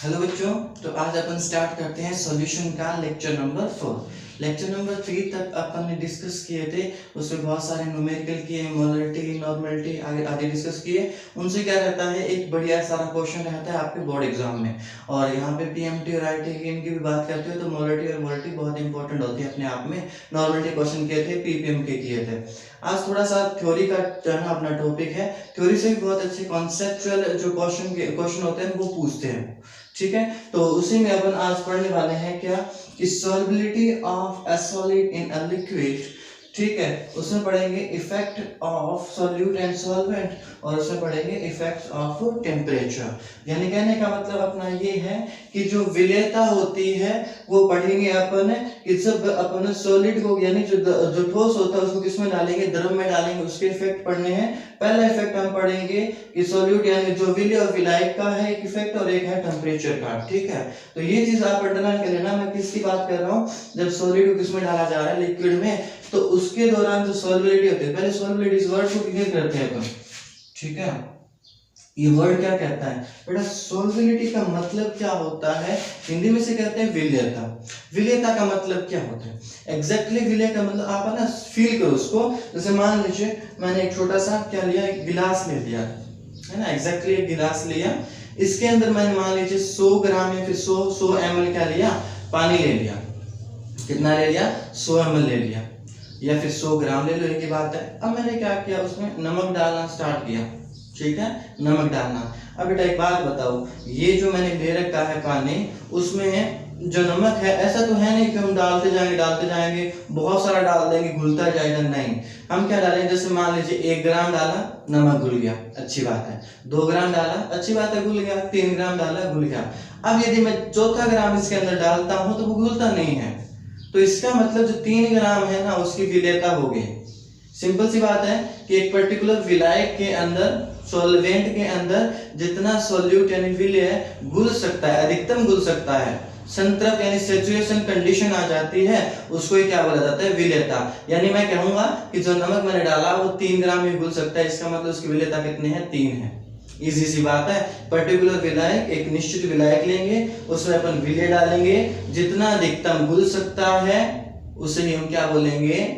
Hello बच्चों, तो आज अपन स्टार्ट करते हैं सॉल्यूशन का लेक्चर नंबर 4। लेक्चर नंबर 3 तक अपन ने डिस्कस किए थे। उसमें बहुत सारे न्यूमेरिकल किए, मोलरिटी, नॉर्मलिटी आगे डिस्कस किए। उनसे क्या रहता है, एक बढ़िया सारा क्वेश्चन रहता है आपके बोर्ड एग्जाम में। और यहाँ पे पीएमटी और आईटी इनकी भी बात करते हो तो मोलरिटी और मोलरिटी बहुत इंपॉर्टेंट होती है अपने आप में। नॉर्मलिटी क्वेश्चन किए थे, पीपीएम के किए थे। आज थोड़ा सा थ्योरी का जो है ना अपना टॉपिक है। थ्योरी से भी बहुत अच्छे कॉन्सेप्चुअल जो क्वेश्चन होते हैं वो पूछते हैं, ठीक है। तो उसी में अपन आज पढ़ने वाले हैं क्या कि solubility of a solid in a liquid, ठीक है। उसमें पढ़ेंगे effect of solute and solvent, और उसमें पढ़ेंगे इफेक्ट्स ऑफ टेम्परेचर। यानी कहने का मतलब अपना ये है कि जो विलेयता होती है वो पढ़ेंगे अपन कि जब अपन सॉलिड को यानी जो ठोस होता है उसको किसमें डालेंगे, द्रव में डालेंगे, उसके इफेक्ट पढ़ने हैं। पहला इफेक्ट हम पढ़ेंगे कि सॉल्यूट यानी जो विलेय और विलायक का है एक इफेक्ट और एक है टेम्परेचर का, ठीक है। तो ये चीज आप अंडरलाइन कर लेना। मैं किसकी बात कर रहा हूँ, जब सॉलिड को किसमें डाला जा रहा है, लिक्विड में, तो उसके दौरान जो सॉल्युबिलिटी होती है, पहले सॉल्युबिलिटी इस वर्ड को क्लियर करते हैं अपन, ठीक है। ये वर्ड क्या कहता है बेटा, सॉल्युबिलिटी का मतलब क्या होता है, हिंदी में से कहते हैं विलेयता। विलेयता का मतलब क्या होता है एग्जैक्टली, विलेय का मतलब आप ना फील करो उसको। जैसे मान लीजिए मैंने एक छोटा सा क्या लिया, एक गिलास ले लिया है ना, एग्जैक्टली एक गिलास लिया। इसके अंदर मैंने मान लीजिए 100 ग्राम या फिर 100 ml क्या लिया, पानी ले लिया। कितना ले लिया, 100 ml ले लिया या फिर 100 ग्राम ले लो, एक ही बात है। अब मैंने क्या किया, उसमें नमक डालना स्टार्ट किया, ठीक है, नमक डालना। अब बेटा एक बात बताओ, ये जो मैंने ले रखा है पानी, उसमें जो नमक है ऐसा तो है नहीं कि हम डालते जाएंगे बहुत सारा डाल देंगे घुलता जाएगा, नहीं। हम क्या डालेंगे, जैसे मान लीजिए 1 ग्राम डाला, नमक घुल गया, अच्छी बात है। 2 ग्राम डाला, अच्छी बात है, घुल गया। 3 ग्राम डाला, घुल गया। अब यदि मैं चौथा ग्राम इसके अंदर डालता हूं तो वो घुलता नहीं है, तो इसका मतलब जो 3 ग्राम है ना उसकी विलेयता हो गई। सिंपल सी बात है कि एक पर्टिकुलर विलायक के अंदर, सॉल्वेंट के अंदर जितना सॉल्यूट यानी विलेय घुल सकता है, अधिकतम घुल सकता है, संतृप्त यानी सैचुरेशन कंडीशन आ जाती है, उसको ही क्या बोला जाता है, विलेयता। यानी मैं कहूंगा कि जो नमक मैंने डाला वो 3 ग्राम में घुल सकता है, इसका मतलब उसकी विलेयता कितने हैं, 3 है। इजी सी बात है। पर्टिकुलर विलायक, एक निश्चित विलायक लेंगे, उसमें अपन विलेय डालेंगे, जितना अधिकतम घुल सकता है उसे ही हम क्या बोलेंगे,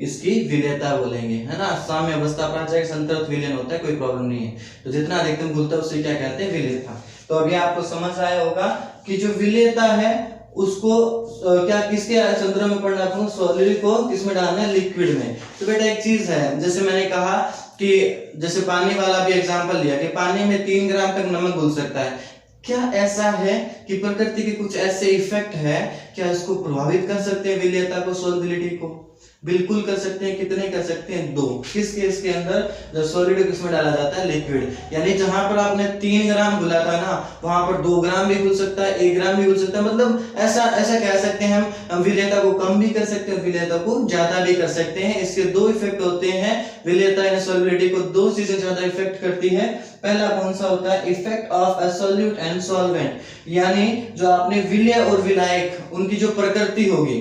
इसकी विलेयता बोलेंगे, है ना। साम्य अवस्था पर आ जाएगा, संतृप्त विलयन होता है, कोई प्रॉब्लम नहीं है। तो जितना अधिकतम घुलता है उसे क्या कहते हैं, विलेयता। तो अभी आपको समझ आया होगा कि जो विलेयता है उसको क्या किसके संदर्भ में पढ़ना है, सॉलिड को किसमें डालना है, लिक्विड में। तो बेटा एक चीज है, जैसे मैंने कहा कि जैसे पानी वाला भी एग्जांपल लिया कि पानी में 3 ग्राम तक नमक घुल सकता है। क्या ऐसा है कि प्रकृति के कुछ ऐसे इफेक्ट है, क्या इसको प्रभावित कर सकते हैं विलेयता को, सॉल्युबिलिटी को? बिल्कुल कर सकते हैं। कितने कर सकते हैं, 2। किस केस के अंदर, जब सॉलिड किसमें डाला जाता है, लिक्विड। यानी जहां पर आपने 3 ग्राम घुला था ना, वहां पर 2 ग्राम भी घुल सकता है, 1 ग्राम भी घुल सकता है। मतलब ऐसा कह सकते हैं हम विलेयता को कम भी कर सकते हैं, विलेयता को ज्यादा भी कर सकते हैं। इसके 2 इफेक्ट होते हैं। विलेयता यानी सॉल्युबिलिटी को 2 चीजें ज्यादा इफेक्ट करती है। पहला कौन सा होता है, effect of a solute and solvent, यानी जो आपने विलेय और विलायक उनकी जो प्रकृति होगी,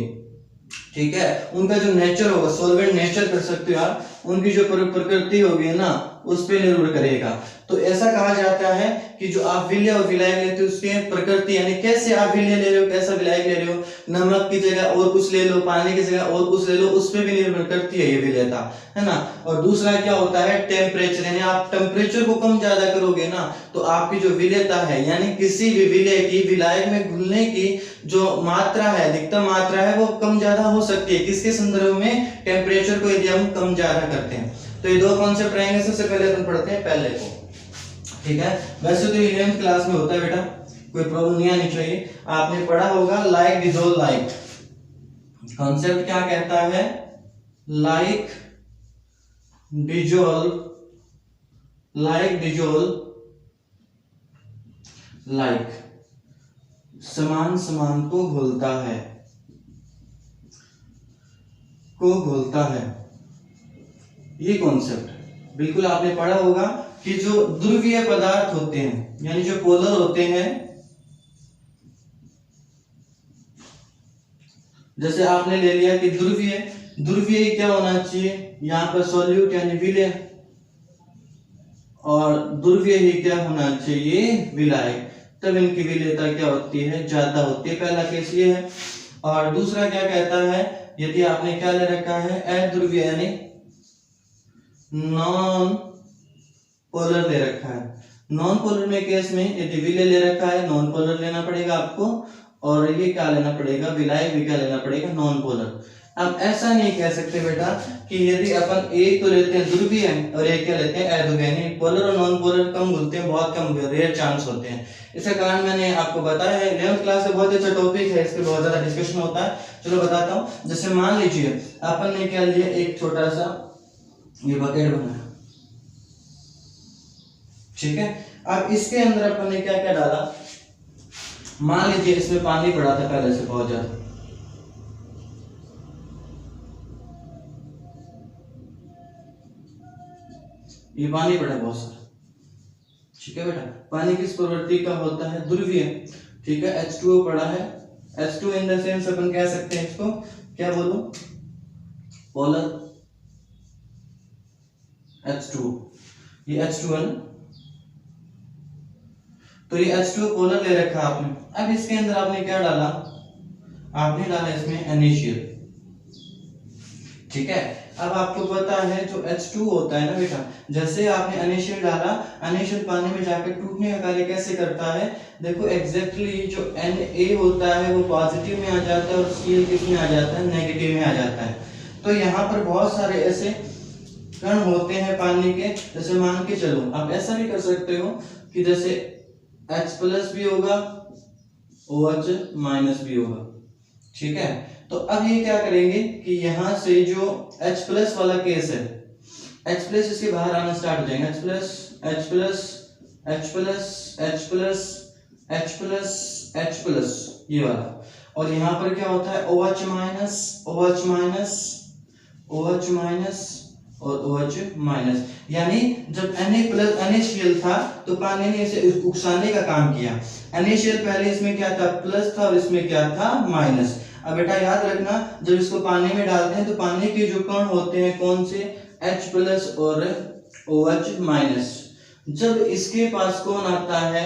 ठीक है, उनका जो नेचर होगा, सॉल्वेंट नेचर कर सकते हो आप, उनकी जो प्रकृति होगी ना उस पे निर्भर करेगा। तो ऐसा कहा जाता है कि जो आप विलेय और विलायक लेते हो उसके प्रकृति, यानी कैसे आप विलेय ले रहे हो, कैसा विलायक ले रहे हो, नमक की जगह और कुछ ले लो, पानी की जगह और कुछ ले लो, उस पे भी निर्भर करती है ये विलेयता, है ना। और दूसरा क्या होता है, टेम्परेचर, यानी आप टेम्परेचर को कम ज्यादा करोगे ना तो आपकी जो विलेयता है, यानी किसी भी विलेय की, विलायक में घुलने की जो मात्रा है, अधिकतम मात्रा है, वो कम ज्यादा हो सकती है। किसके संदर्भ में, टेम्परेचर को यदि हम कम ज्यादा करते हैं। तो ये 2 कॉन्सेप्ट रहेंगे। सबसे पहले अपन पढ़ते हैं पहले को, ठीक है। वैसे तो 11th क्लास में होता है बेटा, कोई प्रॉब्लम नहीं आनी चाहिए। आपने पढ़ा होगा लाइक डिसॉल्व लाइक, कॉन्सेप्ट क्या कहता है, लाइक डिसॉल्व लाइक, समान समान को घुलता है, ये कॉन्सेप्ट बिल्कुल आपने पढ़ा होगा कि जो ध्रुवीय पदार्थ होते हैं, यानी जो पोलर होते हैं, जैसे आपने ले लिया कि ध्रुवीय क्या होना चाहिए, यहां पर सॉल्यूट यानी विलेय, और ध्रुवीय ही क्या होना चाहिए, विलायक। तब इनकी विलेयता क्या होती है, ज्यादा होती है। पहला केस ये है। और दूसरा क्या कहता है, यदि आपने क्या ले रखा है, अध्रुवीय यानी नॉन पोलर ले रखा है। नॉन पोलर में केस में यदि विलय ले रखा है, नॉन पोलर लेना पड़ेगा आपको, और ये क्या लेना पड़ेगा, विलायक भी क्या लेना पड़ेगा, नॉन पोलर। अब ऐसा नहीं कह सकते बेटा कि यदि अपन एक तो लेते हैं ध्रुवीय और एक क्या लेते हैं अध्रुवीय, यानी पोलर और नॉन पोलर कम बोलते हैं, बहुत कम रेयर चांस होते हैं। इसका कारण मैंने आपको बताया है, 11th क्लास से बहुत अच्छा टॉपिक है, इसके बहुत ज्यादा डिस्कशन होता है। चलो बताता हूँ। जैसे मान लीजिए अपन ने क्या लिया, एक छोटा सा ये बकेट बनाया, ठीक है। अब इसके अंदर अपन ने क्या क्या डाला, मान लीजिए इसमें पानी पड़ा था पहले से बहुत ज्यादा, ये पानी पड़ा बहुत सारा, ठीक है बेटा। पानी किस प्रवृत्ति का होता है, ध्रुवीय, ठीक है। H2O पड़ा है, H2 इन द सेंस अपन कह सकते हैं इसको क्या बोलूं, पोलर H2, ये H2 है ना, तो ये H2O पोलर ले रखा आपने। अब इसके अंदर आपने क्या डाला, आपने डाला इसमें NaCl, ठीक है। अब आपको पता है जो H2 होता है ना बेटा, जैसे आपने NaCl डाला, NaCl पानी में जाकर टूटने का कार्य कैसे करता है, देखो एग्जैक्टली जो Na होता है वो पॉजिटिव में आ जाता है और Cl किस में आ जाता है, नेगेटिव में आ जाता है। तो यहाँ पर बहुत सारे ऐसे कण होते हैं पानी के, जैसे मान के चलो आप ऐसा भी कर सकते हो कि जैसे H प्लस भी होगा, OH माइनस भी होगा, ठीक है। तो अब ये क्या करेंगे कि यहां से जो H प्लस वाला केस है, H प्लस इसके बाहर आना स्टार्ट हो जाएंगे, H plus H plus H plus H plus H plus H plus ये वाला, और यहाँ पर क्या होता है OH minus OH minus OH minus और OH माइनस, यानी जब Na प्लस NaCl था तो पानी ने इसे उकसाने का काम किया। NaCl पहले इसमें क्या था, प्लस था, और इसमें क्या था, माइनस। अब बेटा याद रखना, जब इसको पानी में डालते हैं तो पानी के जो कण होते हैं कौन से, H प्लस और OH माइनस। जब इसके पास कौन आता है,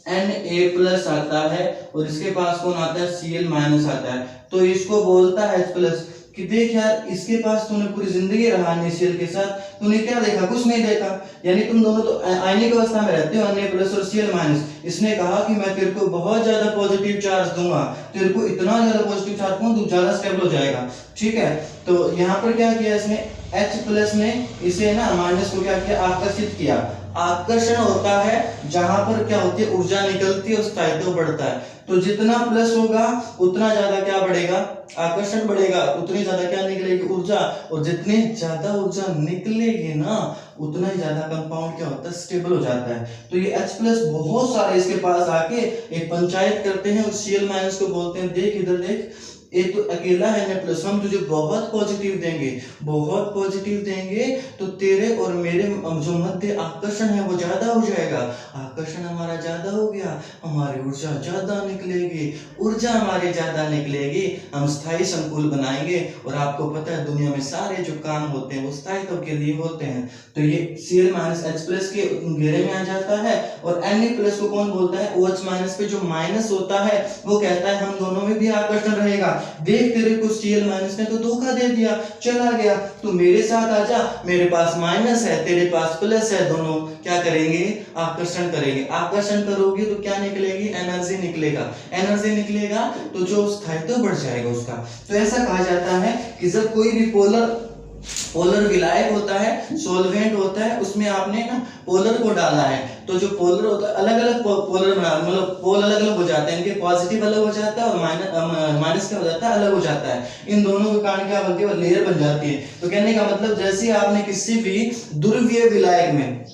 Na प्लस आता है, और इसके पास कौन आता है, Cl माइनस आता है, तो इसको बोलता है H प्लस कि देख यार इसके पास तूने पूरी जिंदगी रहा NaCl के साथ, तूने क्या देखा, कुछ नहीं देखा, यानी तुम दोनों तो आयनिक अवस्था में रहते हो, Na प्लस और Cl माइनस। इसने कहा कि मैं तेरे को बहुत ज्यादा पॉजिटिव चार्ज दूंगा, तेरे को इतना ज्यादा पॉजिटिव चार्ज दूंगा तू ज्यादा स्टेबल हो जाएगा, ठीक है। तो यहाँ पर क्या किया इसने, H प्लस ने इसे ना माइनस को क्या किया, आकर्षित किया। आकर्षण होता है जहां पर क्या होती है, ऊर्जा निकलती है और स्थायित्व बढ़ता है। तो जितना प्लस होगा उतना ज्यादा क्या बढ़ेगा, आकर्षण बढ़ेगा, उतनी ज्यादा क्या निकलेगी, ऊर्जा, और जितनी ज्यादा ऊर्जा निकलेगी ना उतना ही ज्यादा कंपाउंड क्या होता है, स्टेबल हो जाता है। तो ये H प्लस बहुत सारे इसके पास आके एक पंचायत करते हैं, और Cl माइनस को बोलते हैं देख इधर देख, एक तो अकेला है Na प्लस, हम तुझे बहुत पॉजिटिव देंगे, बहुत पॉजिटिव देंगे तो तेरे और मेरे जो मध्य आकर्षण है वो ज्यादा हो जाएगा, आकर्षण हमारा ज्यादा हो गया, हमारी ऊर्जा ज्यादा निकलेगी, ऊर्जा हमारी ज्यादा निकलेगी, हम स्थायी संकुल बनाएंगे। और आपको पता है दुनिया में सारे जो काम होते हैं वो स्थायित्व के लिए होते हैं। तो ये Cl माइनस H प्लस के घेरे में आ जाता है, और Na प्लस को कौन बोलता है, OH माइनस पे जो माइनस होता है वो कहता है हम दोनों में भी आकर्षण रहेगा। देख तेरे को Cl माइनस ने तो धोखा दे दिया, चला गया, तू मेरे साथ आजा, मेरे पास माइनस है तेरे पास प्लस है, दोनों क्या करेंगे, आकर्षण करेंगे। आकर्षण करोगे तो क्या निकलेगी, एनर्जी निकलेगा, एनर्जी निकलेगा तो जो स्थायित्व बढ़ जाएगा उसका। तो ऐसा कहा जाता है कि जब कोई भी पोलर विलायक होता है, सॉल्वेंट होता है, उसमें आपने ना पोलर को डाला है, तो जो पोलर होता है अलग अलग पोलर बना, मतलब पोल अलग अलग हो जाते हैं, इनके पॉजिटिव अलग हो जाता है और माइनस क्या हो जाता है, अलग हो जाता है। इन दोनों के कारण क्या बनती है, लेयर बन जाती है। तो कहने का मतलब जैसे आपने किसी भी ध्रुवीय विलायक में,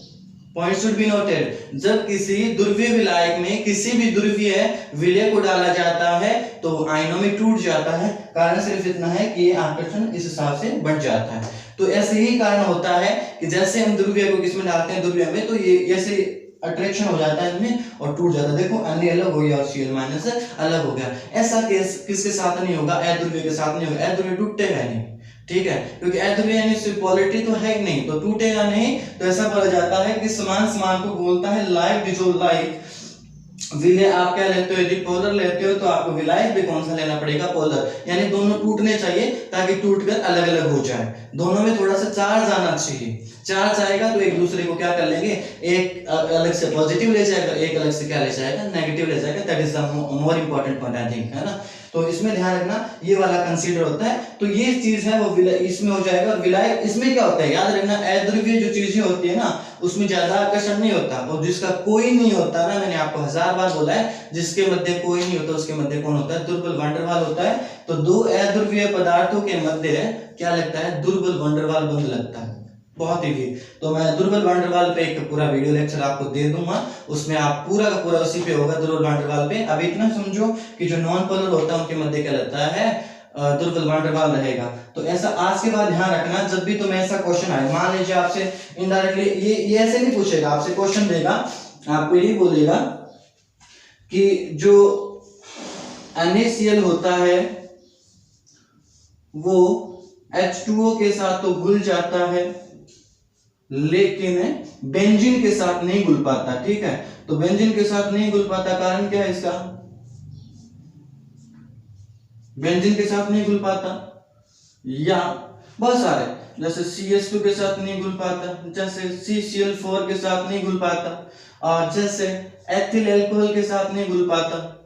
पॉइंट शुड बी नोटेड, जब किसी ध्रुवीय विलायक में किसी भी ध्रुवीय विलय को डाला जाता है तो आयनों में टूट जाता है। कारण सिर्फ इतना है कि ये आकर्षण इस हिसाब से बढ़ जाता है। तो ऐसे ही कारण होता है कि जैसे हम ध्रुवीय को किसमें डालते हैं, ध्रुवीय में, तो ये ऐसे अट्रैक्शन हो जाता है इनमें और टूट जाता है। देखो Na अलग हो गया और Cl माइनस अलग हो गया। ऐसा केस किसके साथ नहीं होगा, अध्रुवीय के साथ नहीं होगा, अध्रुवीय टूटेगा नहीं, ठीक है, क्योंकि अध्रुवीय यानी सिर्फ पोलैरिटी तो है ही नहीं, तो टूटेगा नहीं। तो ऐसा बोला जाता है कि समान समान को बोलता है लाइक डिसॉल्व लाइक, विलय आप क्या लेते हो, यदि पोलर लेते हो तो आपको विलायक भी कौन सा लेना पड़ेगा, पोलर, यानी दोनों टूटने चाहिए ताकि टूटकर अलग अलग हो जाए। दोनों में थोड़ा सा चार्ज आना चाहिए, चार्ज आएगा तो एक दूसरे को क्या कर लेंगे, एक अलग से पॉजिटिव ले जाएगा, एक अलग से क्या ले जाएगा, नेगेटिव ले जाएगा। That is the more important point I think, है ना। तो इसमें ध्यान रखना ये वाला कंसीडर होता है। तो ये चीज है वो विलय इसमें हो जाएगा। और विलायक इसमें क्या होता है, याद रखना अद्रव्य जो चीजें होती है ना उसमें ज्यादा आकर्षण नहीं होता, और जिसका कोई नहीं होता ना, मैंने आपको 1000 बार बोला है, जिसके मध्य कोई नहीं होता उसके मध्य कौन होता है, दुर्बल वैन डर वाल होता है। तो दो अद्रव्य पदार्थों के मध्य क्या लगता है, दुर्बल वैन डर वाल बंध लगता है, बहुत ही। तो मैं दुर्बल वैन डर वाल पे एक पूरा वीडियो लेक्चर आपको दे दूंगा, उसमें आप पूरा का पूरा उसी पे होगा, दुर्बल वैन डर वाल पे। अभी इतना समझो कि जो नॉन पोलर होता है उनके मध्य क्या लगता है, दुर्बल वैन डर वाल रहेगा। तो ऐसा आज के बाद ध्यान रखना, जब भी तुम्हें ऐसा क्वेश्चन आए, मान लीजिए आपसे इनडायरेक्टली ये ऐसे नहीं पूछेगा, आपसे क्वेश्चन देगा, आपको यही बोलेगा कि जो NaCl होता है वो H2O के साथ तो घुल जाता है लेकिन बेंजीन के साथ नहीं घुल पाता, ठीक है। तो बेंजीन के साथ नहीं घुल पाता, कारण क्या है इसका, बेंजीन के साथ नहीं घुल पाता, या बहुत सारे, जैसे CH2 के साथ नहीं घुल पाता, जैसे CCl4 के साथ नहीं घुल पाता, और जैसे एथिल अल्कोहल के साथ नहीं घुल पाता,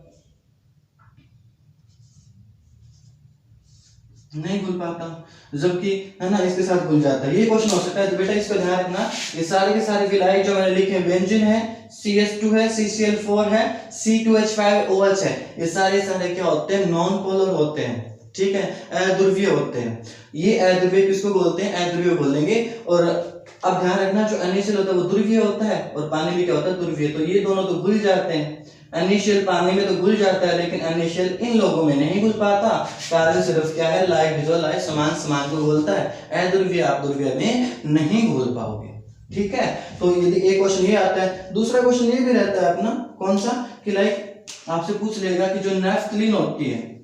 नहीं घुल पाता, जबकि है ना इसके साथ घुल जाता है। ये क्वेश्चन हो सकता है। तो बेटा इसको ध्यान रखना, ये सारे के सारे विलायक जो मैंने लिखे, बेंजीन है, CH2 है, CCl4 है, C2H5OH है, ये सारे क्या होते हैं, नॉन पोलर होते हैं, ठीक है, अध्रुवीय होते हैं। ये अध्रुवीय किसको बोलते हैं, अध्रुवीय बोलेंगे। और अब ध्यान रखना जो NaCl होता है वो ध्रुवीय होता है, और पानी भी क्या होता है, ध्रुवीय। तो ये दोनों तो घुल जाते हैं, NaCl पानी में तो घुल जाता है लेकिन NaCl इन लोगों में नहीं घुल पाता, कारण सिर्फ क्या है, लाइक डिजोल्व, लाइक समान समान को घुलता है, अध्रुवीय आप ध्रुवीय में नहीं घुल पाओगे, ठीक है। तो यदि एक क्वेश्चन ये आता है, दूसरा क्वेश्चन ये भी रहता है अपना, कौन सा, कि लाइक आपसे पूछ लेगा कि जो नैफ्थलीन होती है,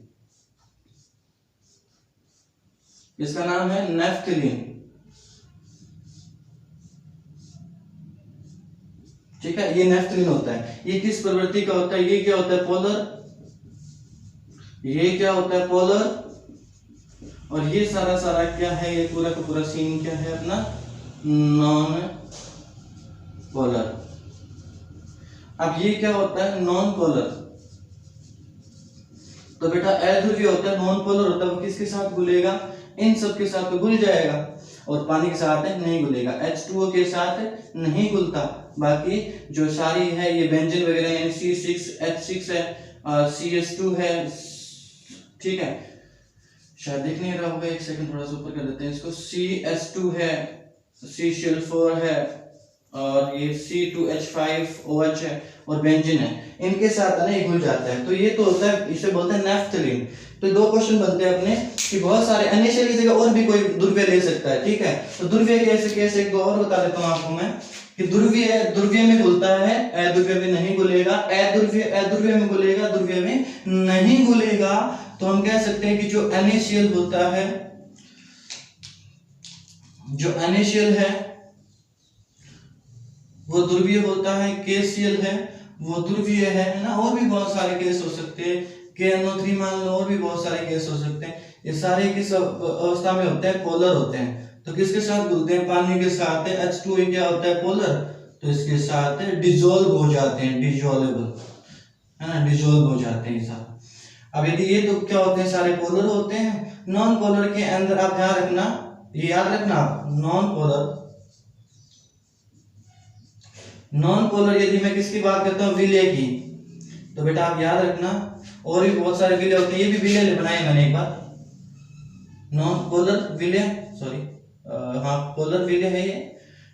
इसका नाम है नैफ्थलीन, ठीक है, ये नैफ्थलीन होता है, ये किस प्रवृत्ति का होता है, ये क्या होता है, पोलर, ये क्या होता है, पोलर, और ये सारा क्या है, ये पूरा का पूरा सीन क्या है अपना, नॉन पोलर। अब ये क्या होता है, नॉन पोलर। तो बेटा अध्रुवीय होता है, नॉन पोलर होता है, वो किसके साथ घुलेगा, इन सब के साथ तो घुल जाएगा, और पानी के साथ नहीं घुलेगा, H2O के साथ नहीं घुलता। बाकी जो सारी है ये बेंजीन वगैरह, यानी C6H6 है, CH2 है, ठीक है, शायद दिख नहीं रहा होगा, एक सेकंड थोड़ा सा ऊपर कर देते हैं इसको, CH2 है, CCl4 है, और ये C2H5OH है, और बेंजीन है, इनके साथ ना ये घुल जाता है। तो ये तो होता है, इसे बोलते हैं नैफ्थलीन। तो दो क्वेश्चन बनते हैं अपने कि बहुत सारे NaCl की जगह और भी कोई ध्रुवीय ले सकता है, ठीक है। तो ध्रुवीय कैसे एक दो और बता देता हूं आपको मैं, कि ध्रुवीय में घुलता है, अध्रुवीय में नहीं घुलेगा, अध्रुवीय में घुलेगा, ध्रुवीय में नहीं घुलेगा। तो हम कह सकते हैं कि जो NaCl होता है, जो NaCl है वो ध्रुवीय होता है, KCl है वो ध्रुवीय है ना। और भी बहुत सारे केस हो सकते हैं, KNO3 मान लो, और भी बहुत सारे केस हो सकते हैं। ये सारे किस अवस्था में होते हैं, पोलर होते हैं। तो किसके साथ घुलते हैं, पानी के साथ। H2O क्या होता है, पोलर, तो इसके साथ डिजोल्व हो जाते हैं, डिजोल्वेबल है ना, डिजोल्व हो जाते हैं सब। अब यदि ये तो क्या होते हैं, सारे पोलर होते हैं। नॉन पोलर के अंदर आप ध्यान रखना, ये याद रखना आप, नॉन पोलर यदि मैं किसकी बात करता हूँ, विलय की, तो बेटा आप याद रखना और भी बहुत सारे विलय होते हैं। ये भी विलय बनाए मैंने एक बार, नॉन पोलर विलय, सॉरी हाँ पोलर विलय है ये।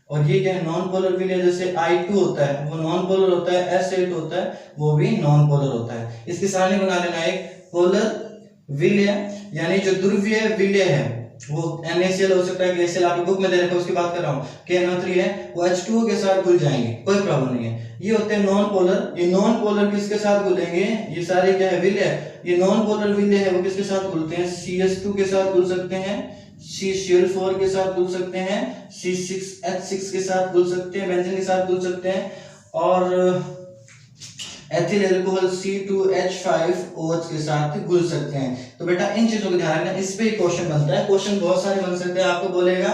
और ये क्या है, नॉन पोलर विलय, जैसे I2 होता है वो नॉन पोलर होता है, S8 होता है वो भी नॉन पोलर होता है। इसकी सारणी बना लेना, एक पोलर विलय यानी जो ध्रुवीय विलय है वो NaCl हो सकता है, KCl आपकी बुक में दे रखा है उसकी बात कर रहा हूँ, KNO3 है वो H2O के साथ घुल जाएंगे, कोई प्रॉब्लम नहीं है। ये होते हैं नॉन पोलर। ये नॉन पोलर किसके साथ घुलेंगे, ये सारे क्या है, विलय। ये नॉन पोलर विलय है वो किसके साथ घुलते हैं, CH2 के साथ घुल सकते हैं, CCl4 के साथ घुल सकते हैं, C6H6 के साथ घुल सकते हैं, बेंजीन के साथ घुल सकते हैं, और एथिल अल्कोहल C2H5OH के साथ घुल सकते हैं। तो बेटा इन चीजों को ध्यान रखना, इस पे क्वेश्चन बनता है। क्वेश्चन बहुत सारे बन सकते हैं। आपको बोलेगा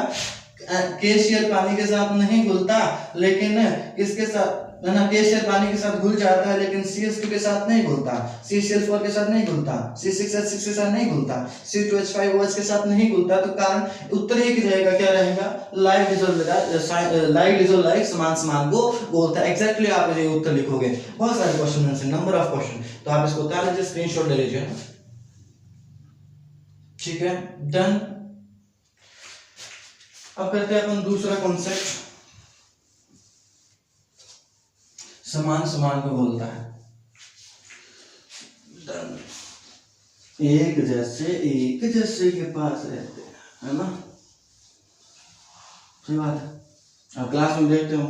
KCl पानी के साथ नहीं घुलता, लेकिन इसके साथ ना KCl पानी के साथ घुल जाता है, लेकिन CH2 के साथ नहीं घुलता, CCl4 के साथ नहीं घुलता, C6H6 के साथ नहीं घुलता, C2H5OH के साथ नहीं घुलता। तो कारण उत्तर एक रहेगा, क्या रहेगा? लाइक डिसोल्व समान समान को बोलता है। एग्जैक्टली आप ये उत्तर लिखोगे। बहुत सारे क्वेश्चन हैं, नंबर ऑफ क्वेश्चन, तो आप इसको उतार लीजिए, स्क्रीनशॉट ले लीजिए। ठीक है, डन। अब करते हैं अपन दूसरा कॉन्सेप्ट, समान समान को बोलता है। एक जैसे के पास रहते हैं, है ना? सही बात है। अब क्लास में देखते हो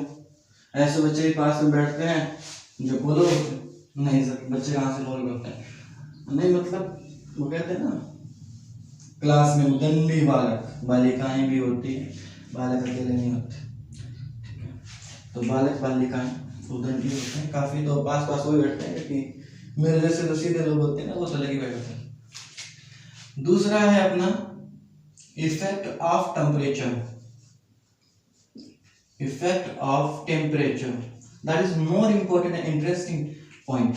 ऐसे बच्चे के पास में बैठते हैं जो बोलो नहीं सर, बच्चे कहाँ से बोल होते हैं? नहीं मतलब वो कहते हैं ना, क्लास में उदंडी बालक, बालिकाएं भी होती है, बालक अकेले नहीं होते। तो बालक बालिकाएं उदंडी होते हैं काफी, तो पास पास वही बैठते हैं कि मेरे जैसे तो सीधे लोग होते हैं ना, वो तो लगे बैठते हैं। दूसरा है अपना effect of temperature, effect of temperature, that is more important and interesting point.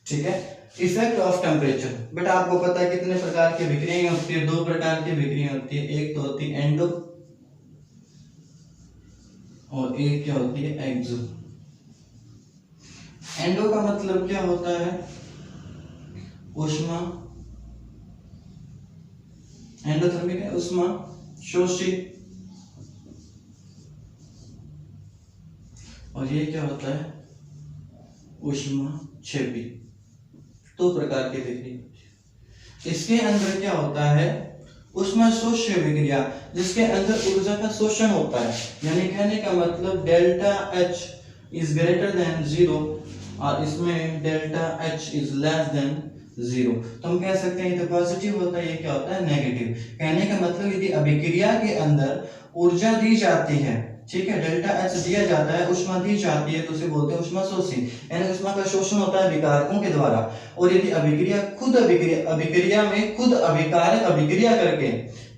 ठीक है, इफेक्ट ऑफ टेम्परेचर। बेटा आपको पता है कितने प्रकार की विक्रियाएं होती है? दो प्रकार की विक्रिया होती है, एक तो होती है एंडो और एक क्या होती है? एक्सो। एंडो का मतलब क्या होता है? उष्मा, एंडोथर्मिक है, उष्मा शोषी। और ये क्या होता है? उष्मा क्षेपी। दो प्रकार की विक्रिया। इसके अंदर क्या होता है? उष्मा शोष्य विक्रिया, जिसके अंदर ऊर्जा का शोषण होता है। यानी कहने का मतलब delta H is greater than 0 और इसमें delta H is less than 0। तो हम कह सकते हैं ये तो पॉजिटिव होता है, ये क्या होता है? नेगेटिव। कहने का मतलब यदि अभिक्रिया के अंदर ऊर्जा दी जाती है, ठीक है, डेल्टा H दिया जाता है, उष्मा दी जाती है, तो उसे बोलते हैं उष्मा शोषी, यानी उष्मा का शोषण होता है विकारकों के द्वारा। और यदि अभिक्रिया में खुद अभिकारक अभिक्रिया करके,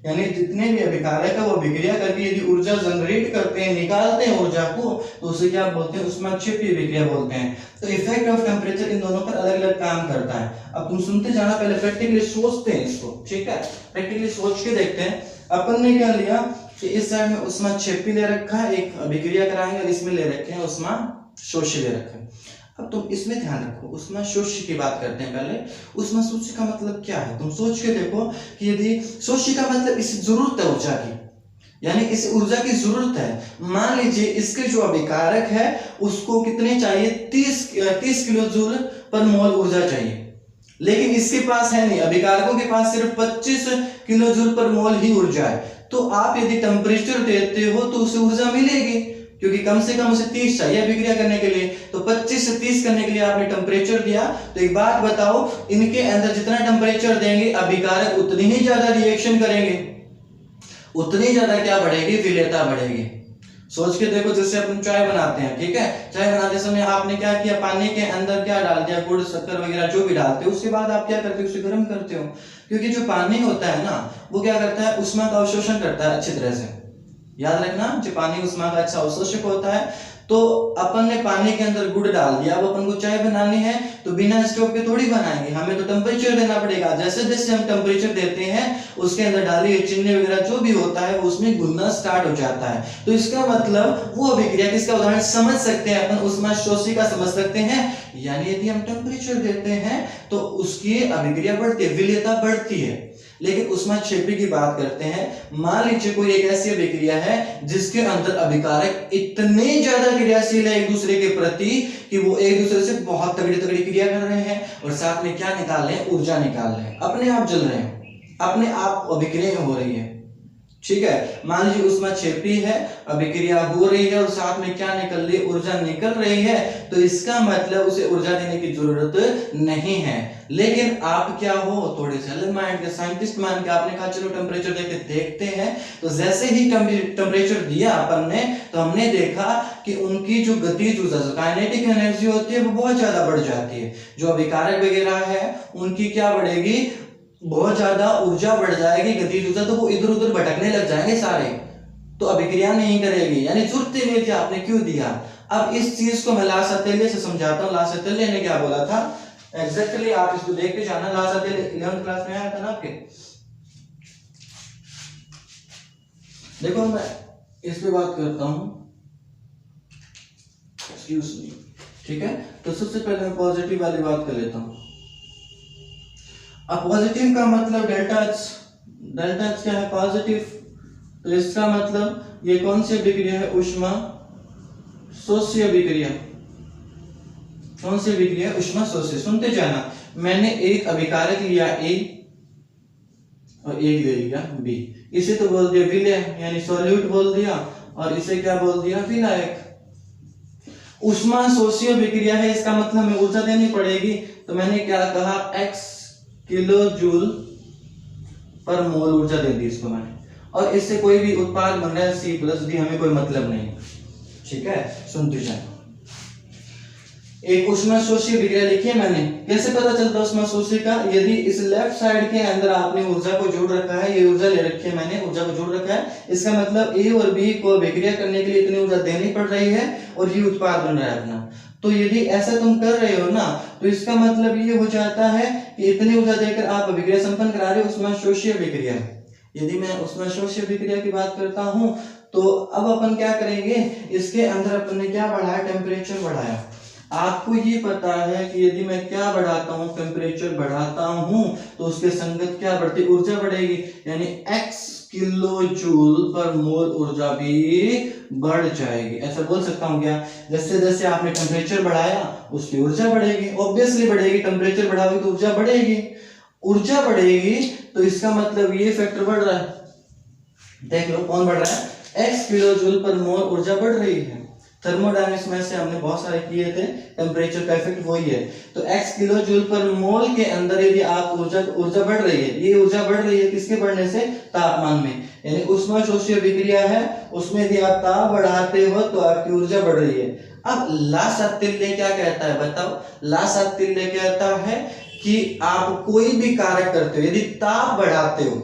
यानी जितने भी अभिकारक है वो अभिक्रिया करके यदि ऊर्जा जनरेट करते हैं, निकालते हैं ऊर्जा को, तो उसे क्या बोलते हैं? उष्मा क्षेपी विक्रिया बोलते हैं। तो इफेक्ट ऑफ टेम्परेचर इन दोनों पर अलग अलग काम करता है। अब तुम सुनते जाना, पहले प्रैक्टिकली सोचते हैं इसको। ठीक है, प्रैक्टिकली सोच के देखते हैं। अपन ने क्या लिया कि इस साइड में उष्मा क्षेपी ले रखा है, एक अभिक्रिया कराएंगे, और इसमें ले रखे हैं उष्मा शोषी ले रखा है। अब तुम इसमें ध्यान रखो, उष्मा शोषी की बात करते हैं पहले। उष्मा शोषी का मतलब क्या है? तुम सोच के देखो कि यदि शोषी का मतलब इसे जरूरत है ऊर्जा की, यानी इस ऊर्जा की जरूरत है। मान लीजिए इसके जो अभिकारक है उसको कितने चाहिए? 30 किलो जूल पर मोल ऊर्जा चाहिए, लेकिन इसके पास है नहीं, अभिकारकों के पास सिर्फ 25 किलो जूल पर मोल ही ऊर्जा है। तो आप यदि टेम्परेचर देते हो तो उसे ऊर्जा मिलेगी, क्योंकि कम से कम उसे 30 चाहिए अभिक्रिया करने के लिए। तो 25 से 30 करने के लिए आपने टेम्परेचर दिया। तो एक बात बताओ, इनके अंदर जितना टेम्परेचर देंगे अभिकारक उतनी ही ज्यादा रिएक्शन करेंगे, उतनी ज्यादा क्या बढ़ेगी? विलेयता बढ़ेगी। सोच के देखो, जैसे अपन चाय बनाते हैं, ठीक है, चाय बनाते समय आपने क्या किया? पानी के अंदर क्या डाल दिया? गुड़, शक्कर वगैरह जो भी डालते हो, उसके बाद आप क्या करते हो? उसे गर्म करते हो, क्योंकि जो पानी होता है ना, वो क्या करता है? उष्मा का अवशोषण करता है अच्छी तरह से। याद रखना, जो पानी उष्मा का अच्छा अवशोषक होता है। तो अपन ने पानी के अंदर गुड़ डाल दिया, अब अपन को चाय बनानी है तो बिना स्टोव के थोड़ी बनाएंगे, हमें तो टेम्परेचर देना पड़ेगा। जैसे जैसे हम टेम्परेचर देते हैं उसके अंदर डाली चीनी वगैरह जो भी होता है उसमें घुलना स्टार्ट हो जाता है। तो इसका मतलब वो अभिक्रिया, किसका उदाहरण समझ सकते हैं अपन? उष्मा शोषी का समझ सकते हैं। यानी यदि हम टेम्परेचर देते हैं तो उसकी अभिक्रिया बढ़ती है, विलेयता बढ़ती है। लेकिन उष्मा क्षेपी की बात करते हैं, मान लीजिए कोई एक ऐसी अभिक्रिया है जिसके अंदर अभिकारक इतने ज्यादा क्रियाशील है एक दूसरे के प्रति कि वो एक दूसरे से बहुत तगड़ी तगड़ी क्रिया कर रहे हैं और साथ में क्या निकाल रहे हैं? ऊर्जा निकाल रहे हैं, अपने आप जल रहे हैं, अपने आप अभिक्रिया हो रही है। ठीक है। मान लीजिए ऊष्माक्षेपी है, अभिक्रिया हो रही है और साथ में क्या निकल रही है, ऊर्जा निकल रही है, तो इसका मतलब उसे ऊर्जा देने की जरूरत नहीं है। लेकिन आप क्या हो, थोड़े से अलग माइंड के साइंटिस्ट मान के आपने कहा चलो टेम्परेचर देके देखते हैं। तो जैसे ही टेम्परेचर दिया अपन ने, तो हमने देखा कि उनकी जो गतिज ऊर्जा, काइनेटिक एनर्जी होती है, वो बहुत ज्यादा बढ़ जाती है। जो अभिकारक वगैरह है उनकी क्या बढ़ेगी, बहुत ज्यादा ऊर्जा बढ़ जाएगी, गतिज ऊर्जा, तो वो इधर उधर भटकने लग जाएंगे सारे, तो अभिक्रिया नहीं करेगी, यानी जरूरत नहीं थी, आपने क्यों दिया। अब इस चीज को मैं लास अतेलिये से समझाता हूँ। लास अतेलिये ने क्या बोला था एग्जैक्टली, आप इसको देख के जाना। लास अतेलिये 11th क्लास में आया था ना आपके। देखो मैं इस पे बात करता हूँ, एक्सक्यूज मी, ठीक है। तो सबसे पहले मैं पॉजिटिव वाली बात कर लेता हूँ। अब पॉजिटिव का मतलब डेल्टा एच, डेल्टा एच क्या है, पॉजिटिव। तो इसका मतलब ये कौन सी अभिक्रिया है, ऊष्मा शोष्य अभिक्रिया। कौन सी अभिक्रिया, ऊष्मा शोष्य। सुनते जाना, मैंने एक अभिकारक लिया ए और एक ले लिया बी, इसे तो बोल दिया विलय यानी सॉल्यूट बोल दिया, और इसे क्या बोल दिया, विलायक। ऊष्मा शोष्य अभिक्रिया है, इसका मतलब हमें ऊर्जा देनी पड़ेगी। तो मैंने क्या कहा, x किलो जूल पर मोल ऊर्जा दे दी इसको मैंने, और इससे कोई भी उत्पाद बन रहा है सी प्लस डी, हमें कोई मतलब नहीं, ठीक है। सुनते जाए, एक ऊष्मा शोषी अभिक्रिया लिखी है मैंने। कैसे पता चलता ऊष्मा शोषी का, यदि इस लेफ्ट साइड के अंदर आपने ऊर्जा को जोड़ रखा है, ये ऊर्जा ले रखी है मैंने, ऊर्जा को जोड़ रखा है, इसका मतलब ए और बी को अभिक्रिया करने के लिए इतनी ऊर्जा देनी पड़ रही है और ये उत्पाद बन रहा है अपना। तो यदि ऐसा तुम कर रहे हो ना, तो इसका मतलब ये हो जाता है कि इतनी ऊर्जा देकर आप अभिक्रिया संपन्न करा रहे हो, ऊष्मा शोषी अभिक्रिया। यदि मैं ऊष्मा शोषी अभिक्रिया की बात करता हूं, तो अब अपन क्या करेंगे, इसके अंदर अपन ने क्या बढ़ाया, टेम्परेचर बढ़ाया। आपको ये पता है कि यदि मैं क्या बढ़ाता हूं, टेम्परेचर बढ़ाता हूं, तो उसके संगत क्या बढ़ती, ऊर्जा बढ़ेगी, यानी x किलो जूल पर मोल ऊर्जा भी बढ़ जाएगी। ऐसा बोल सकता हूं क्या, जैसे जैसे आपने टेम्परेचर बढ़ाया उसकी ऊर्जा बढ़ेगी, ऑब्वियसली बढ़ेगी, टेम्परेचर बढ़ाओगे तो ऊर्जा बढ़ेगी, ऊर्जा बढ़ेगी, तो इसका मतलब ये फैक्टर बढ़ रहा है। देख लो कौन बढ़ रहा है, x किलो जूल पर मोल ऊर्जा बढ़ रही है। थर्मोडायनेमिक्स में से हमने बहुत सारे किए थे, टेम्परेचर का इफेक्ट वही है। तो x किलो जूल पर मोल के अंदर यदि आप ऊर्जा बढ़ रही है, ये ऊर्जा बढ़ रही है किसके बढ़ने से, तापमान में, यानी ऊष्मा शोषी अभिक्रिया है, उसमें यदि आप ताप बढ़ाते हो तो आपकी ऊर्जा बढ़ रही है। अब लास अतिल्य क्या कहता है बताओ, लास अतिल्य कहता है कि आप कोई भी कार्य करते हो, यदि ताप बढ़ाते हो,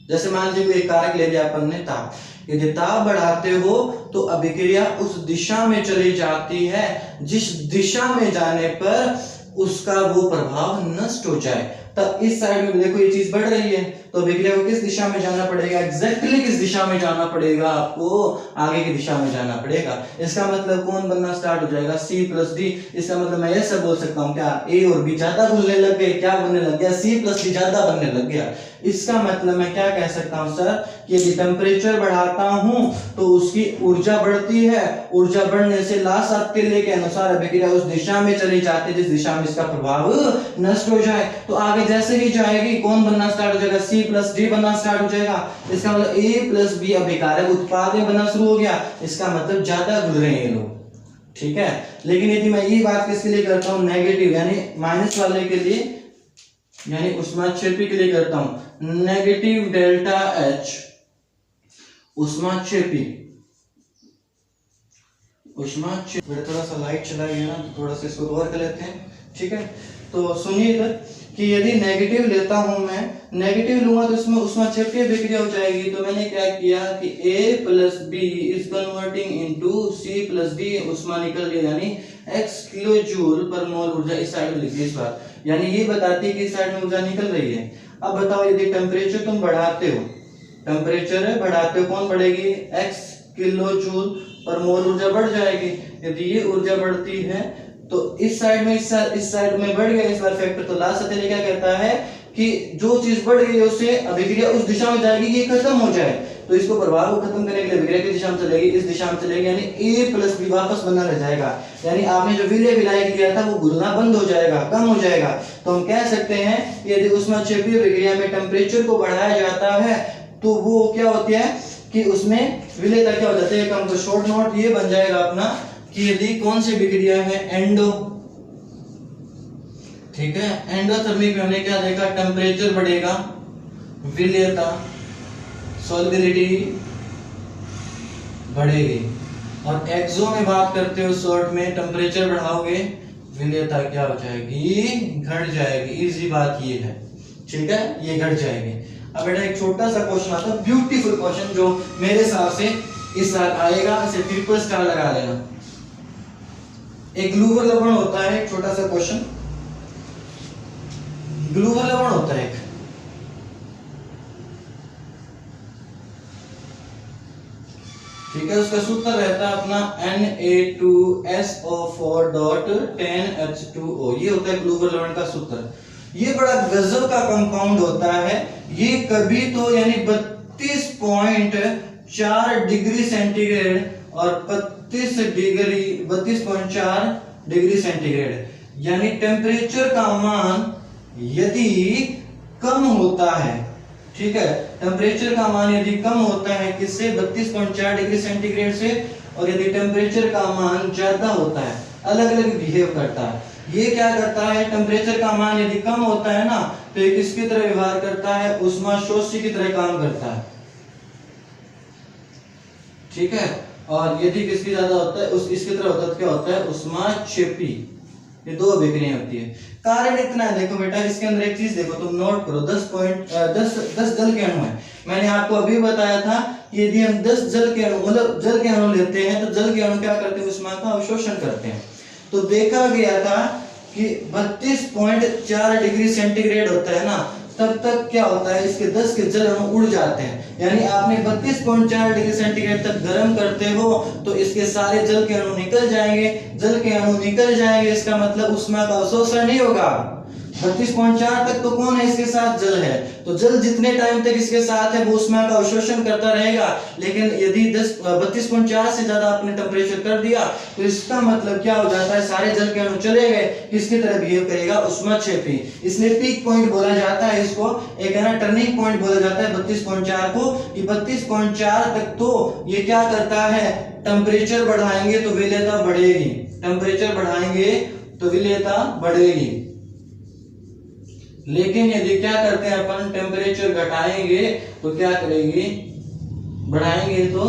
जैसे मान लीजिए कोई कारक ले लिया अपन ने ताप, यदि ताप बढ़ाते हो तो अभिक्रिया उस दिशा में चली जाती है जिस दिशा में जाने पर उसका वो प्रभाव नष्ट हो जाए। तब इस साइड में देखो ये चीज बढ़ रही है, तो अभिक्रिया को किस दिशा में जाना पड़ेगा, एग्जैक्टली किस दिशा में जाना पड़ेगा, आपको आगे की दिशा में जाना पड़ेगा। इसका मतलब कौन बनना स्टार्ट हो जाएगा, C प्लस डी। इसका मतलब मैं ऐसा बोल सकता हूँ क्या, A और B ज्यादा घुलने लग गए, क्या बनने लग गया, C प्लस डी ज्यादा बनने लग गया। इसका मतलब मैं क्या कह सकता हूँ सर, कि यदि टेम्परेचर बढ़ाता हूं तो उसकी ऊर्जा बढ़ती है, ऊर्जा बढ़ने से लास अतिल्य के अनुसार अभिक्रिया उस दिशा में चली जाती है जिस दिशा में इसका प्रभाव नष्ट हो जाए। तो आगे जैसे ही जाएगी कौन बनना स्टार्ट हो जाएगा, C प्लस डी बनना स्टार्ट हो जाएगा। इसका मतलब A प्लस बी अभिकारक उत्पाद में बनना शुरू हो गया, इसका मतलब ज्यादा घुल रहे हैं ये लोग, ठीक है। लेकिन यदि मैं ये बात किसके लिए करता हूँ, नेगेटिव यानी माइनस वाले के लिए, यानी ऊष्माक्षेपी के लिए करता हूं, नेगेटिव डेल्टा एच ऊष्माक्षेपी, थोड़ा सा लाइट चला गया ना, तो थोड़ा सा इसको कवर कर लेते हैं, ठीक है। तो सुनिए इधर कि यदि नेगेटिव लेता हूं मैं, नेगेटिव लूंगा तो इसमें ऊष्माक्षेपीय अभिक्रिया हो जाएगी। तो मैंने क्या किया कि A plus B is converting into C plus D, ऊष्मा निकल रही है, यानी x किलो जूल पर मोल ऊर्जा इस साइड में लिखी, इस बार यानी ये बताती है कि इस साइड में ऊर्जा निकल रही है। अब बताओ यदि टेम्परेचर तुम बढ़ाते हो, टेम्परेचर बढ़ाते हो, कौन बढ़ेगी, x किलो जूल पर मोल ऊर्जा बढ़ जाएगी। यदि ये ऊर्जा बढ़ती है तो इस साइड में इस साइड में बढ़ गया इस बार फैक्टर। तो लास्ट अतिल्य क्या कहता है कि जो चीज बढ़ गई है उससे अभिक्रिया उस दिशा में जाएगी, ये खत्म हो जाए, तो इसको प्रभाव को खत्म करने के लिए अभिक्रिया किस दिशा में चलेगी, इस दिशा में चलेगी, यानी A प्लस बी वापस बना रह जाएगा, यानी आपने जो विलय विलायक लिया था वो घुलना बंद हो जाएगा, कम हो जाएगा। तो हम कह सकते हैं यदि ऊष्माक्षेपीय अभिक्रिया में टेम्परेचर को बढ़ाया जाता है तो वो क्या होती है कि उसमें विलेयता क्या हो जाती है कम। तो शॉर्ट नोट ये बन जाएगा अपना कि यदि कौन सी विक्रिया है एंडो, ठीक है, एंडोथर्मिक में हमने क्या देखा, टेम्परेचर बढ़ेगा, विलेयता सॉल्युबिलिटी बढ़ेगी। और एक्सो में बात करते हो शॉर्ट में, टेम्परेचर बढ़ाओगे विलेयता क्या हो जाएगी, घट जाएगी। इजी बात ये है, ठीक है, ये घट जाएगी। अब बेटा एक छोटा सा क्वेश्चन आता है, ब्यूटीफुल क्वेश्चन, जो मेरे हिसाब से इस साल आएगा, इसे ट्रिपल स्टार लगा देना। एक ग्लूवर लवण होता है, एक छोटा सा क्वेश्चन, ग्लूवर लवण होता है एक, ठीक है, उसका सूत्र रहता है अपना Na2SO4.10H2O, ये होता है ग्लूवर लवण का सूत्र। ये बड़ा गजब का कंपाउंड होता है। ये कभी तो यानी 32.4 डिग्री सेंटीग्रेड और 32.4 डिग्री सेंटीग्रेड, यानी टेम्परेचर का मान यदि कम होता है, ठीक है, टेम्परेचर का मान यदि कम होता है किससे, 32.4 डिग्री सेंटीग्रेड से, और यदि टेम्परेचर का मान ज्यादा होता है, अलग अलग बिहेव करता है। ये क्या करता है, टेम्परेचर का मान यदि कम होता है ना, तो ये किसकी तरह व्यवहार करता है, उष्माशोषी की तरह काम करता है, ठीक है। और यदि किसकी ज्यादा होता है, उस इसकी तरह होता है, तो क्या होता है, उष्माक्षेपी। ये दो अभिक्रिया होती है। कारण इतना है, देखो बेटा इसके अंदर एक चीज देखो, तुम नोट करो, 10 जल के अणु है। मैंने आपको अभी बताया था यदि हम 10 जल के अणु मतलब जल के अणु लेते हैं, तो जल के अणु क्या करते हैं, उष्मा का अवशोषण करते हैं। तो देखा गया था कि 32.4 डिग्री सेंटीग्रेड होता है ना, तब तक क्या होता है, इसके 10 के जल अणु उड़ जाते हैं। यानी आपने 32.4 डिग्री सेंटीग्रेड तक गर्म करते हो तो इसके सारे जल के अणु निकल जाएंगे। जल के अणु निकल जाएंगे, इसका मतलब उष्मा का अवशोषण नहीं होगा। 32.4 तक तो कौन है, इसके साथ जल है, तो जल जितने टाइम तक इसके साथ है वो उष्मा का अवशोषण करता रहेगा। लेकिन यदि 32.4 से ज्यादा आपने टेम्परेचर कर दिया तो इसका मतलब क्या हो जाता है, सारे जल के अणु चले गए, किसकी तरह बिहेव करेगा, उष्माक्षेपी। इसलिए पीक पॉइंट बोला जाता है इसको, एक है ना टर्निंग पॉइंट बोला जाता है 32.4 को। ये 32.4 तक तो ये क्या करता है, टेम्परेचर बढ़ाएंगे तो विलेयता बढ़ेगी, टेम्परेचर बढ़ाएंगे तो विलेयता बढ़ेगी। लेकिन यदि क्या करते हैं अपन, टेम्परेचर घटाएंगे तो क्या करेगी, बढ़ाएंगे तो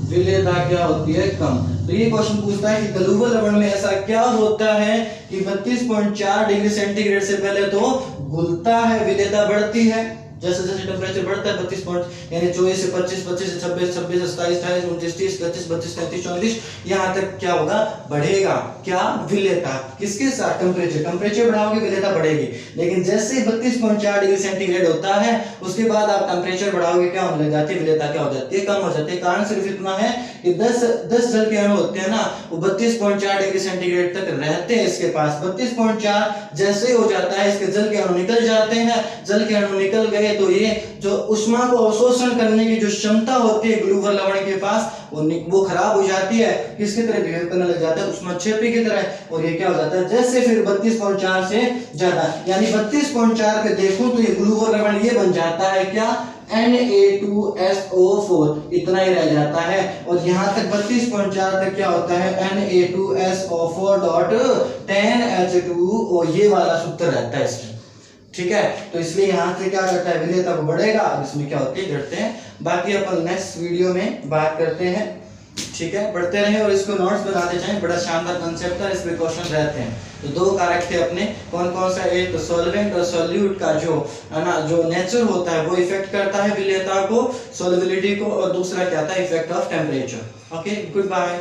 विलेयता क्या होती है, कम। तो ये क्वेश्चन पूछता है कि ग्लूवर लवण में ऐसा क्या होता है कि 32.4 डिग्री सेंटीग्रेड से पहले तो घुलता है, विलेयता बढ़ती है। जैसे जैसे टेम्परेचर बढ़ता है 32 पॉइंट यानी 24 से 25, 25 से 26, 26 से 27, 28, 29, 30, 31, 32, 33, 34, यहाँ तक क्या होगा, बढ़ेगा क्या, विलेयता। किसके साथ, टेम्परेचर, टेम्परेचर बढ़ाओगे विलेयता बढ़ेगी। लेकिन जैसे 32.4 डिग्री सेंटीग्रेड होता है उसके बाद आप टेम्परेचर बढ़ाओगे, क्या होने लग जाती है, विलेयता क्या हो जाती है, कम हो जाती है। कारण सिर्फ इतना है कि 10 जल के अणु होते हैं ना, वो 32.4 डिग्री सेंटीग्रेड तक रहते हैं इसके पास। 32.4 जैसे हो जाता है इसके जल के अणु निकल जाते हैं, जल के अणु निकल गए तो ये जो उष्मा को अवशोषण करने की जो क्षमता होती है ग्लूवर लवण के पास वो खराब हो जाती है, किसकी तरह बिहेव करने लग जाता है, उष्माक्षेपी की तरह। और ये क्या हो जाता है, जैसे फिर 32.4 से ज्यादा, यानी 32.4 पे देखूं तो ये ग्लूवर लवण ये बन जाता है क्या, Na2SO4, इतना ही रह जाता है। और यहाँ तक 32.4 तक क्या होता है, Na2SO4.10H2O, ये वाला सूत्र रहता है इसमें, ठीक है। तो इसलिए यहाँ से क्या करता है, विलेयता बढ़ेगा, इसमें क्या होती है, घटते हैं। बाकी अपन नेक्स्ट वीडियो में बात करते हैं, ठीक है। पढ़ते रहें और इसको नोट्स बनाते जाएं, बड़ा शानदार कंसेप्ट है, इसमें क्वेश्चन रहते हैं। तो दो कारक थे अपने, कौन कौन सा, एक तो सॉल्वेंट और सॉल्यूट का जो है ना, जो नेचर होता है वो इफेक्ट करता है विलेयता को, सॉल्युबिलिटी को, और दूसरा क्या था, effect of temperature. Okay, good bye.